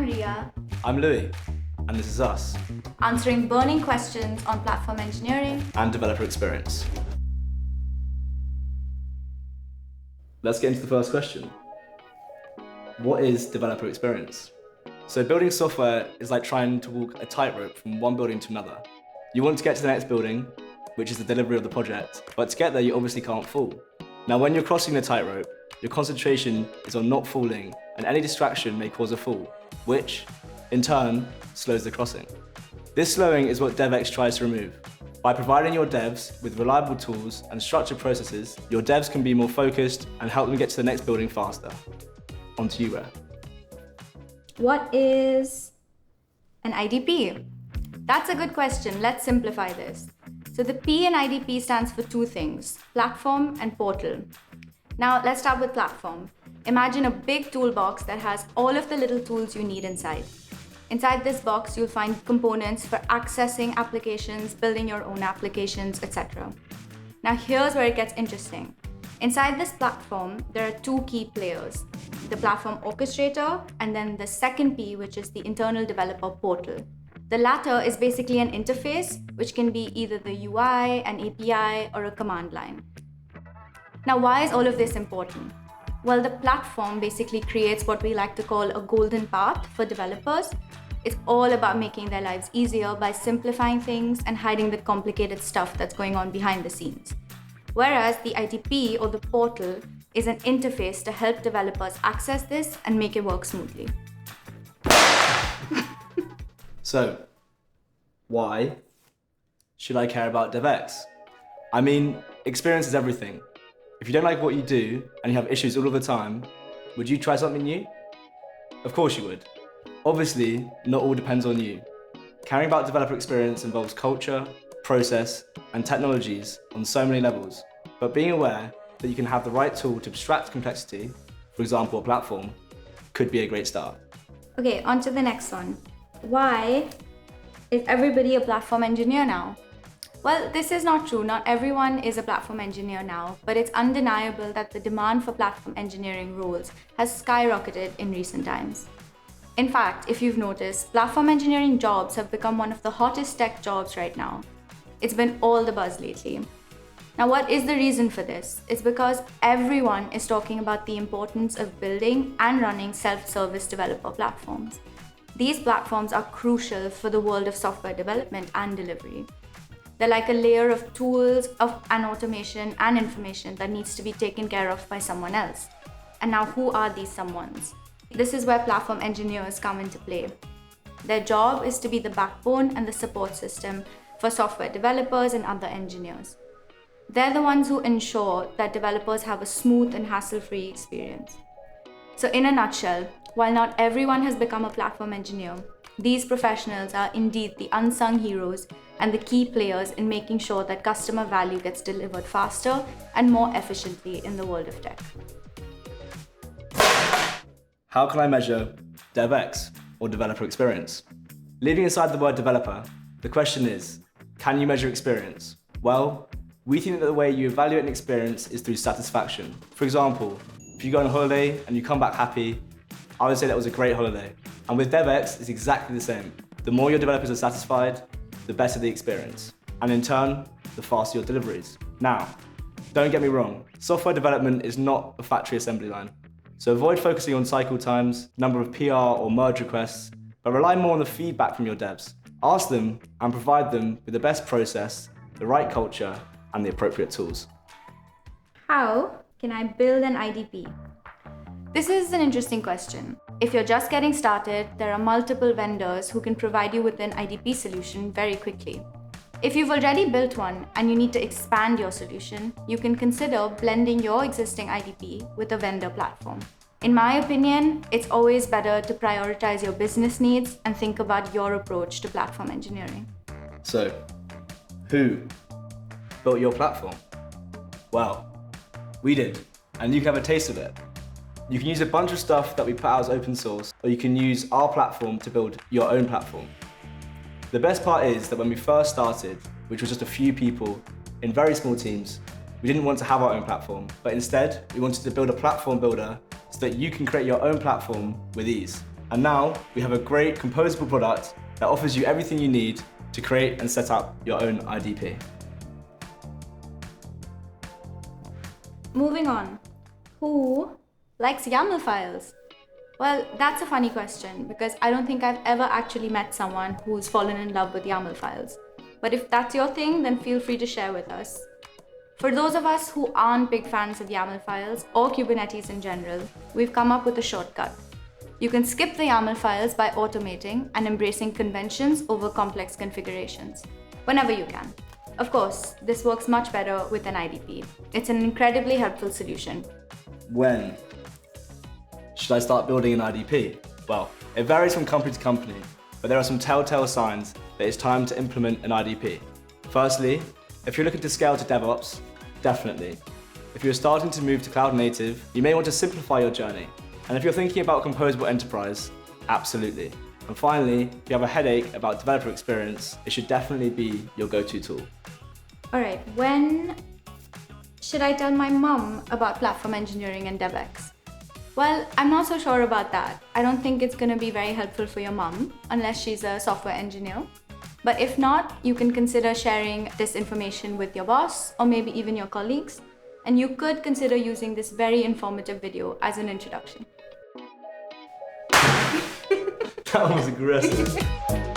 I'm Ria, I'm Louis, and this is us, answering burning questions on platform engineering and developer experience. Let's get into the first question. What is developer experience? So building software is like trying to walk a tightrope from one building to another. You want to get to the next building, which is the delivery of the project, but to get there you obviously can't fall. Now when you're crossing the tightrope, your concentration is on not falling, and any distraction may cause a fall, which, in turn, slows the crossing. This slowing is what DevX tries to remove. By providing your devs with reliable tools and structured processes, your devs can be more focused and help them get to the next building faster. On to you, Rhea. What is an IDP? That's a good question. Let's simplify this. So the P in IDP stands for two things, platform and portal. Now let's start with platform. Imagine a big toolbox that has all of the little tools you need inside. Inside this box, you'll find components for accessing applications, building your own applications, etc. Now here's where it gets interesting. Inside this platform, there are two key players, the platform orchestrator, and then the second P, which is the internal developer portal. The latter is basically an interface, which can be either the UI, an API, or a command line. Now, why is all of this important? Well, the platform basically creates what we like to call a golden path for developers. It's all about making their lives easier by simplifying things and hiding the complicated stuff that's going on behind the scenes. Whereas the IDP or the portal is an interface to help developers access this and make it work smoothly. So, why should I care about DevX? I mean, experience is everything. If you don't like what you do and you have issues all of the time, would you try something new? Of course you would. Obviously, not all depends on you. Caring about developer experience involves culture, process, and technologies on so many levels, but being aware that you can have the right tool to abstract complexity, for example, a platform, could be a great start. Okay, on to the next one. Why is everybody a platform engineer now? Well, this is not true. Not everyone is a platform engineer now, but it's undeniable that the demand for platform engineering roles has skyrocketed in recent times. In fact, if you've noticed, platform engineering jobs have become one of the hottest tech jobs right now. It's been all the buzz lately. Now, what is the reason for this? It's because everyone is talking about the importance of building and running self-service developer platforms. These platforms are crucial for the world of software development and delivery. They're like a layer of tools and automation and information that needs to be taken care of by someone else. And now, who are these someones? This is where platform engineers come into play. Their job is to be the backbone and the support system for software developers and other engineers. They're the ones who ensure that developers have a smooth and hassle-free experience. So in a nutshell, while not everyone has become a platform engineer, these professionals are indeed the unsung heroes and the key players in making sure that customer value gets delivered faster and more efficiently in the world of tech. How can I measure DevX, or developer experience? Leaving aside the word developer, the question is, can you measure experience? Well, we think that the way you evaluate an experience is through satisfaction. For example, if you go on holiday and you come back happy, I would say that was a great holiday. And with DevX, it's exactly the same. The more your developers are satisfied, the better the experience. And in turn, the faster your deliveries. Now, don't get me wrong, software development is not a factory assembly line. So avoid focusing on cycle times, number of PR or merge requests, but rely more on the feedback from your devs. Ask them and provide them with the best process, the right culture, and the appropriate tools. How can I build an IDP? This is an interesting question. If you're just getting started, there are multiple vendors who can provide you with an IDP solution very quickly. If you've already built one and you need to expand your solution, you can consider blending your existing IDP with a vendor platform. In my opinion, it's always better to prioritize your business needs and think about your approach to platform engineering. So, who built your platform? Well, we did, and you can have a taste of it. You can use a bunch of stuff that we put out as open source, or you can use our platform to build your own platform. The best part is that when we first started, which was just a few people in very small teams, we didn't want to have our own platform, but instead we wanted to build a platform builder so that you can create your own platform with ease. And now we have a great composable product that offers you everything you need to create and set up your own IDP. Moving on, who likes YAML files? Well, that's a funny question because I don't think I've ever actually met someone who's fallen in love with YAML files. But if that's your thing, then feel free to share with us. For those of us who aren't big fans of YAML files or Kubernetes in general, we've come up with a shortcut. You can skip the YAML files by automating and embracing conventions over complex configurations, whenever you can. Of course, this works much better with an IDP. It's an incredibly helpful solution. When should I start building an IDP? Well, it varies from company to company, but there are some telltale signs that it's time to implement an IDP. Firstly, if you're looking to scale to DevOps, definitely. If you're starting to move to cloud native, you may want to simplify your journey. And if you're thinking about composable enterprise, absolutely. And finally, if you have a headache about developer experience, it should definitely be your go-to tool. All right, when should I tell my mum about platform engineering and DevX? Well, I'm not so sure about that. I don't think it's going to be very helpful for your mum unless she's a software engineer. But if not, you can consider sharing this information with your boss or maybe even your colleagues. And you could consider using this very informative video as an introduction. That was aggressive.